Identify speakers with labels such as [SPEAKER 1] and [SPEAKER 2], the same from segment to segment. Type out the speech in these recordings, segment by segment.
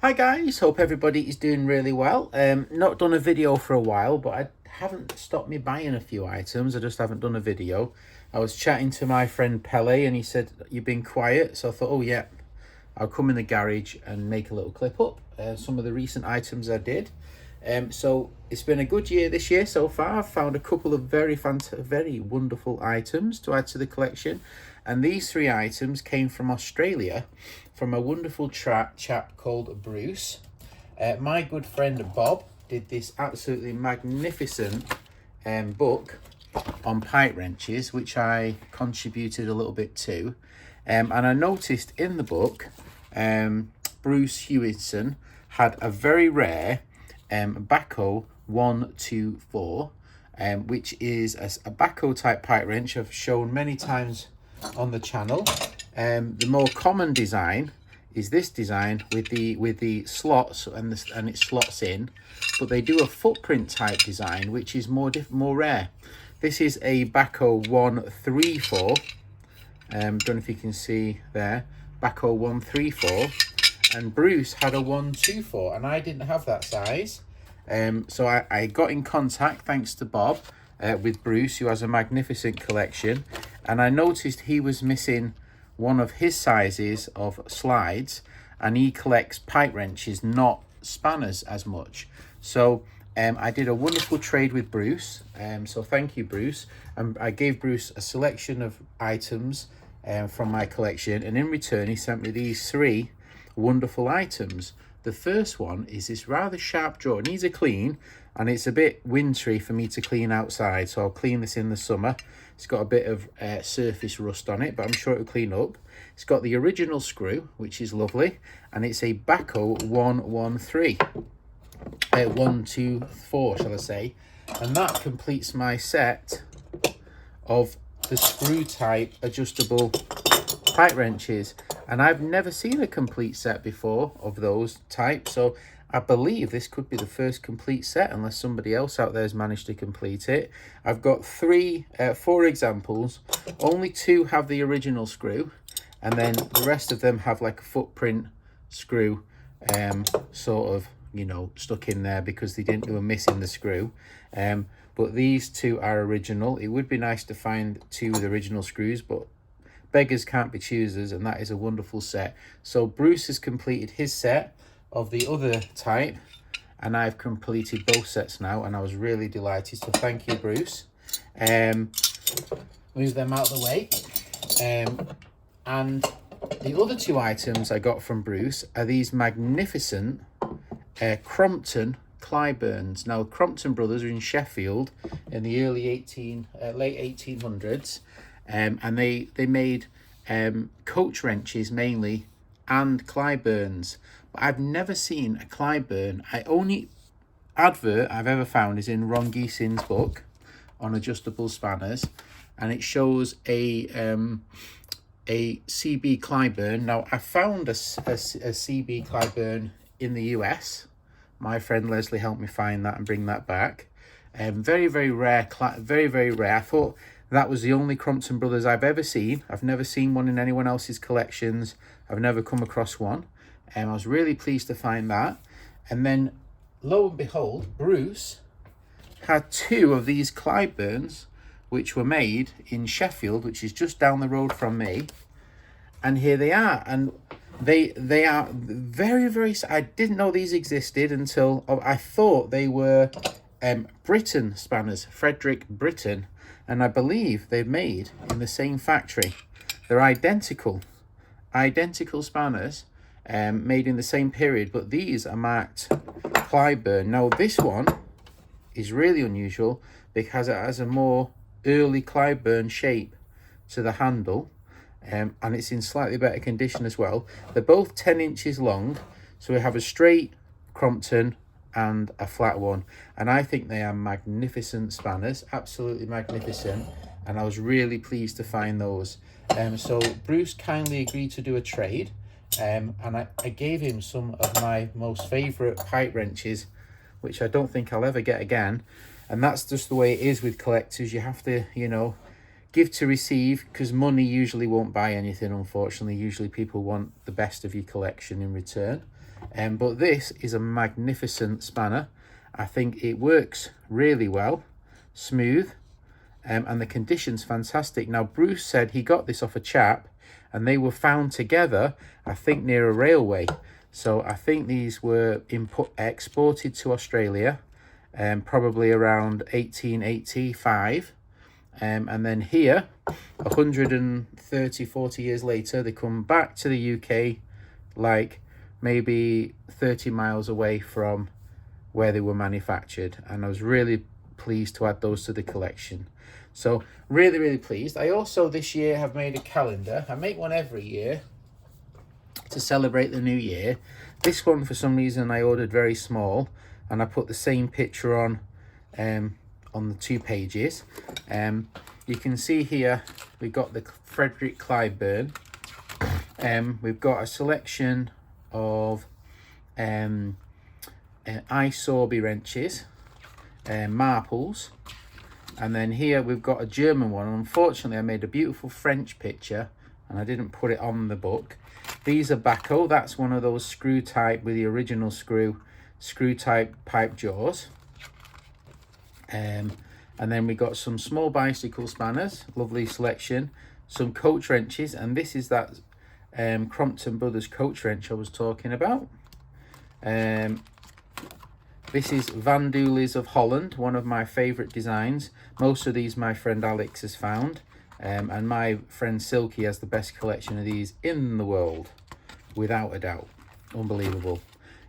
[SPEAKER 1] Hi guys, hope everybody is doing really well. Not done a video for a while, but I haven't stopped me buying a few items. I just haven't done a video. I was chatting to my friend Pele and he said, you've been quiet. So I thought, oh yeah, I'll come in the garage and make a little clip up. Some of the recent items I did. So it's been a good year this year so far. I've found a couple of very wonderful items to add to the collection. And these three items came from Australia, from a wonderful chap called Bruce. My good friend Bob did this absolutely magnificent book on pipe wrenches, which I contributed a little bit to. And I noticed in the book, Bruce Hewitson had a very rare bahco 124, which is a bahco type pipe wrench I've shown many times on the channel. The more common design is this design with the slots and it slots in, but they do a footprint type design which is more rare. This is a bahco 134. Don't know if you can see there, bahco 134, and Bruce had a 124 and I didn't have that size. So I got in contact, thanks to Bob, with Bruce, who has a magnificent collection, and I noticed he was missing one of his sizes of slides, and he collects pipe wrenches, not spanners as much. So I did a wonderful trade with Bruce, so thank you, Bruce. I gave Bruce a selection of items from my collection, and in return he sent me these three wonderful items. The first one is this rather sharp drawer. It needs a clean, and it's a bit wintry for me to clean outside, so I'll clean this in the summer. It's got a bit of surface rust on it, but I'm sure it'll clean up. It's got the original screw, which is lovely, and it's a bahco 113, 124 shall I say, and that completes my set of the screw type adjustable pipe wrenches. And I've never seen a complete set before of those types, so I believe this could be the first complete set, unless somebody else out there has managed to complete it. I've got four examples. Only two have the original screw, and then the rest of them have like a footprint screw, sort of, you know, stuck in there because they were missing the screw. But these two are original. It would be nice to find two with original screws, but beggars can't be choosers, and that is a wonderful set. So Bruce has completed his set of the other type, and I've completed both sets now, and I was really delighted, so thank you, Bruce. Move them out of the way. And the other two items I got from Bruce are these magnificent Crompton Clyburns. Now, Crompton brothers are in Sheffield in the late 1800s. And they made coach wrenches mainly, and Clyburns, but I've never seen a Clyburn. The only advert I've ever found is in Ron Geesing's book on adjustable spanners, and it shows a CB Clyburn. Now, I found a CB Clyburn in the US. My friend Leslie helped me find that and bring that back. Very rare, very rare. I thought that was the only Crompton brothers I've ever seen. I've never seen one in anyone else's collections. I've never come across one. I was really pleased to find that. And then, lo and behold, Bruce had two of these Clyburns, which were made in Sheffield, which is just down the road from me. And here they are. And they are very... I didn't know these existed until I thought they were Britain spanners, Frederick Britain. And I believe they're made in the same factory. They're identical spanners, made in the same period, but these are marked Clyburn. Now, this one is really unusual because it has a more early Clyburn shape to the handle, and it's in slightly better condition as well. They're both 10 inches long, so we have a straight Crompton and a flat one, and I think they are magnificent spanners, absolutely magnificent, and I was really pleased to find those. So Bruce kindly agreed to do a trade, and I gave him some of my most favorite pipe wrenches, which I don't think I'll ever get again. And that's just the way it is with collectors. You have to, you know, give to receive, because money usually won't buy anything, unfortunately. Usually people want the best of your collection in return. But this is a magnificent spanner. I think it works really well, smooth, and the condition's fantastic. Now, Bruce said he got this off a chap and they were found together, I think, near a railway. So I think these were exported to Australia, probably around 1885. And then here, 130, 40 years later, they come back to the UK, like maybe 30 miles away from where they were manufactured. And I was really pleased to add those to the collection. So really, really pleased. I also this year have made a calendar. I make one every year to celebrate the new year. This one, for some reason, I ordered very small, and I put the same picture on the 2 pages. You can see here we've got the Frederick Clyburn. We've got a selection of isorby wrenches, marples, and then here we've got a German one. Unfortunately, I made a beautiful French picture and I didn't put it on the book. These are bahco. That's one of those screw type with the original screw type pipe jaws. And then we got some small bicycle spanners, lovely selection, some coach wrenches, and this is that Crompton Brothers coach wrench I was talking about. This is Van Dooley's of Holland, one of my favourite designs. Most of these my friend Alex has found, and my friend Silky has the best collection of these in the world, without a doubt. Unbelievable.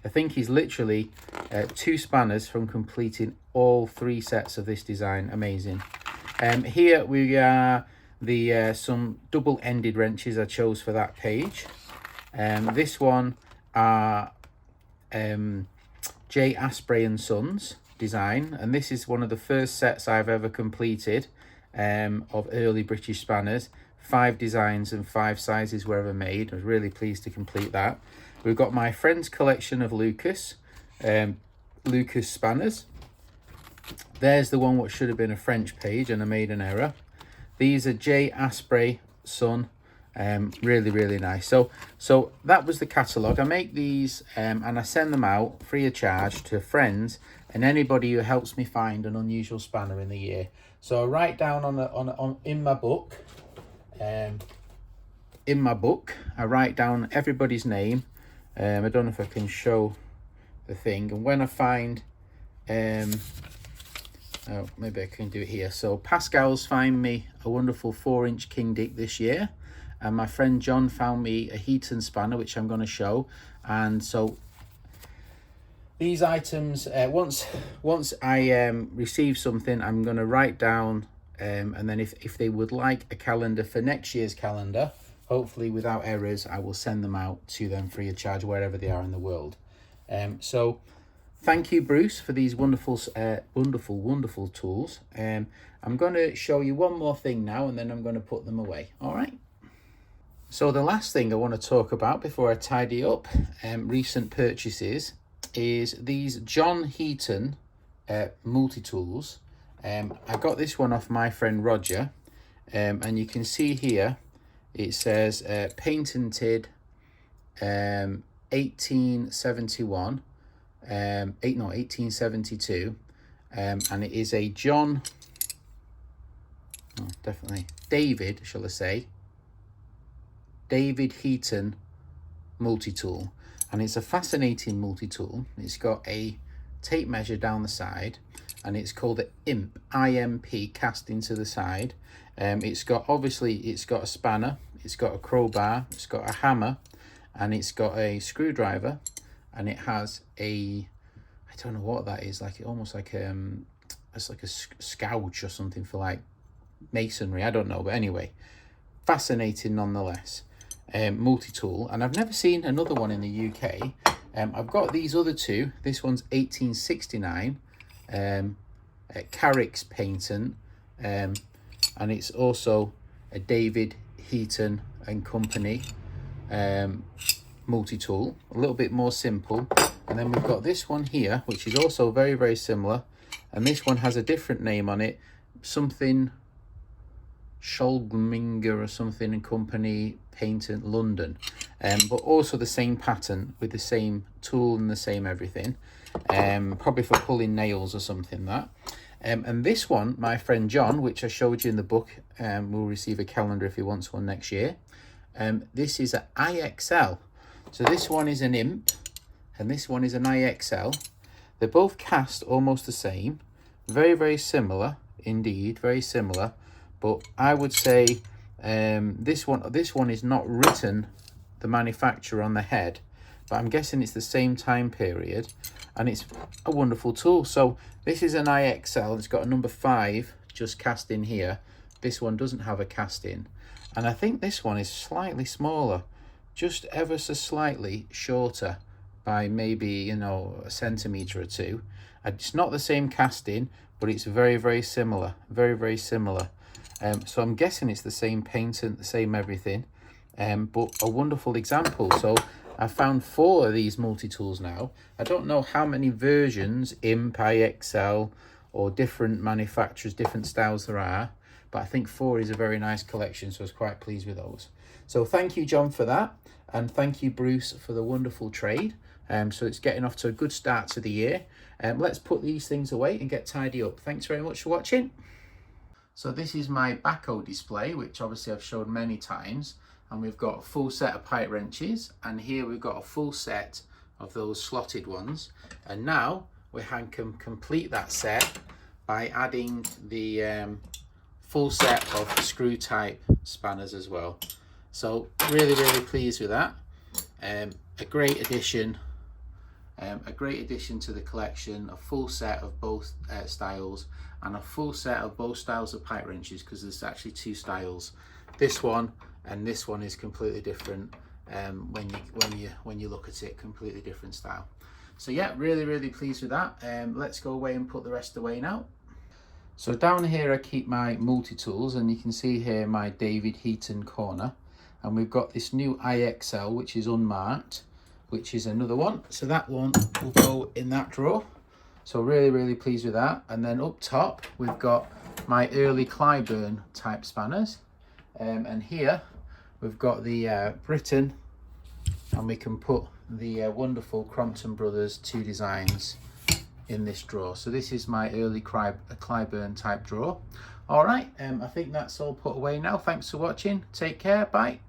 [SPEAKER 1] I think he's literally 2 spanners from completing all 3 sets of this design. Amazing. Here we are some double-ended wrenches I chose for that page. This one are J. Asprey and Sons design, and this is one of the first sets I've ever completed of early British spanners. 5 designs and 5 sizes were ever made. I was really pleased to complete that. We've got my friend's collection of Lucas spanners. There's the one what should have been a French page and I made an error. These are J. Asprey Son. Really, really nice. So that was the catalogue. I make these and I send them out free of charge to friends and anybody who helps me find an unusual spanner in the year. So I write down in my book. I write down everybody's name. I don't know if I can show the thing. And when I find, oh, maybe I can do it here. So Pascal's found me a wonderful 4-inch King Dick this year. And my friend John found me a Heaton spanner, which I'm going to show. And so these items, once I receive something, I'm going to write down, and then if they would like a calendar for next year's calendar, hopefully without errors, I will send them out to them free of charge wherever they are in the world. So thank you, Bruce, for these wonderful tools. I'm going to show you one more thing now, and then I'm going to put them away. All right. So the last thing I want to talk about before I tidy up recent purchases is these John Heaton multi-tools. I got this one off my friend Roger, and you can see here it says patented 1871, 1872, and it is a John, definitely David, shall I say, David Heaton multi-tool. And it's a fascinating multi-tool. It's got a tape measure down the side, and it's called the IMP, cast into the side. It's got a spanner, it's got a crowbar, it's got a hammer, and it's got a screwdriver, and it has I don't know what that is, like almost like it's like a scourge or something for like masonry, I don't know, but anyway, fascinating nonetheless. Multi-tool, and I've never seen another one in the UK. I've got these other 2. This one's 1869, Carrick's patent, and it's also a David Heaton and Company multi-tool, a little bit more simple. And then we've got this one here, which is also very, very similar, and this one has a different name on it, something Scholminger or something and Company, patent, London, but also the same pattern with the same tool and the same everything. Probably for pulling nails or something that. And this one, my friend John, which I showed you in the book, will receive a calendar if he wants one next year. This is an IXL. So this one is an imp and this one is an IXL. They're both cast almost the same. Very, very similar indeed, very similar. But I would say this one is not written, the manufacturer, on the head, but I'm guessing it's the same time period, and it's a wonderful tool. So this is an IXL. It's got a number 5 just cast in here. This one doesn't have a cast in, and I think this one is slightly smaller, just ever so slightly shorter by maybe, you know, a centimetre or two. It's not the same casting, but it's very, very similar, very, very similar. So I'm guessing it's the same paintant, the same everything, but a wonderful example. So I found 4 of these multi-tools now. I don't know how many versions, imp, IXL, or different manufacturers, different styles there are, but I think 4 is a very nice collection, so I was quite pleased with those. So thank you, John, for that, and thank you, Bruce, for the wonderful trade. So it's getting off to a good start to the year. Let's put these things away and get tidy up. Thanks very much for watching. So this is my bahco display, which obviously I've shown many times, and we've got a full set of pipe wrenches, and here we've got a full set of those slotted ones, and now we can complete that set by adding the full set of screw type spanners as well. So really, really pleased with that. A great addition to the collection, a full set of both styles, and a full set of both styles of pipe wrenches, because there's actually 2 styles. This one and this one is completely different. When you look at it, completely different style. So yeah, really, really pleased with that. Let's go away and put the rest away now. So down here I keep my multi-tools, and you can see here my David Heaton corner, and we've got this new IXL which is unmarked, which is another one. So that one will go in that drawer. So really, really pleased with that. And then up top, we've got my early Clyburn type spanners. And here we've got the Britain, and we can put the wonderful Crompton Brothers 2 designs in this drawer. So this is my early Clyburn type drawer. All right, I think that's all put away now. Thanks for watching. Take care. Bye.